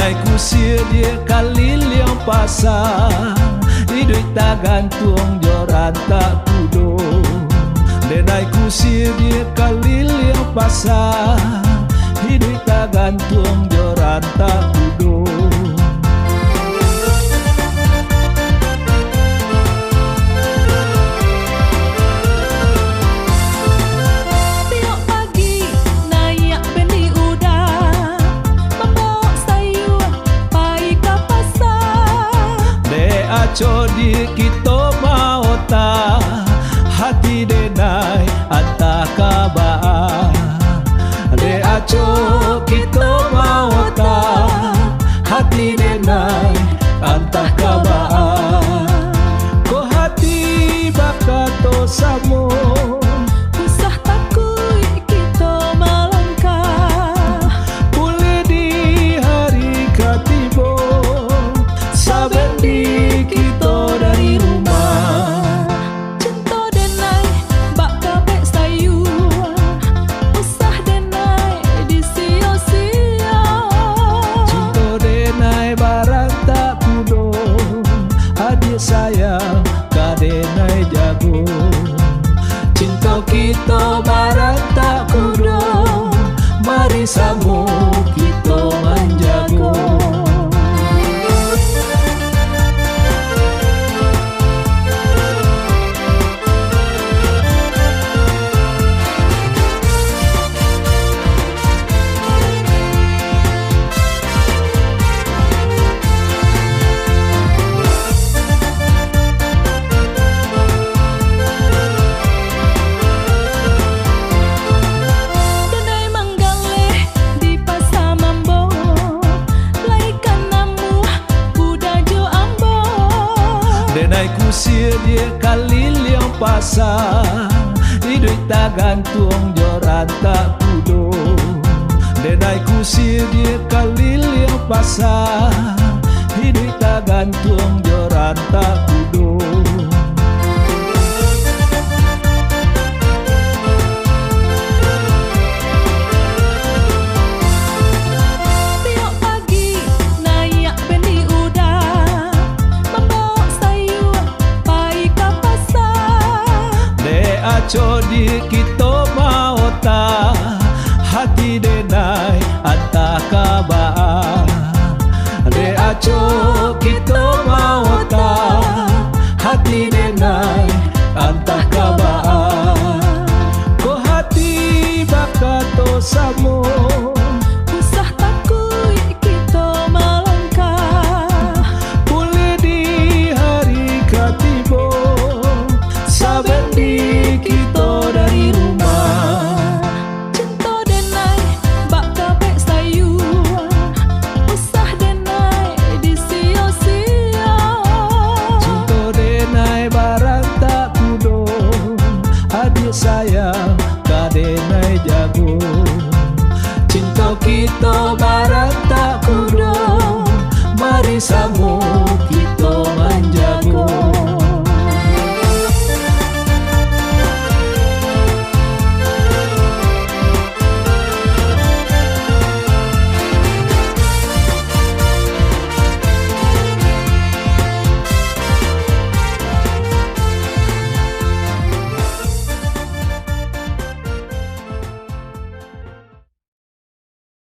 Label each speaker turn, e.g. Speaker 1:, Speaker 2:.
Speaker 1: Denai kusir dia kaliliang pasar, hidup tak gantung joran tak kudo. Denai kusir dia kaliliang pasar, hidup tak gantung joran tak kudo. Codi kita mau ta hati denai anta kabaa. De aco kita mau ta hati denai anta kabaa. Ko hati bakato samo
Speaker 2: usah takui kita melangkah.
Speaker 1: Boleh di hari katibo saben di dari rumah.
Speaker 2: Cinta denai bak kabek sayu, usah denai di sia-sia.
Speaker 1: Cinta denai barang tak kudo, hadiah sayang ka denai jago. Cinta kita barang tak kudo, mari sambung kita menjago. Denai kusir dia kaliliang pasar, hidup tak gantung joran tak kudo. Denai kusir dia kaliliang pasar, hidup tak gantung joran tak kudo. Codi kita mau ta hati denai anta kabaa. De aco kita mau ta hati denai anta kabaa. Ko hati bakato samo
Speaker 2: usah takui kita melangkah.
Speaker 1: Boleh di hari katibo saben di kita dari rumah.
Speaker 2: Cinta denai bak kabek sayu, usah denai di sia-sia.
Speaker 1: Cinta denai barang tak kudo, hadiah sayang ka denai jago. Cinta kita barang tak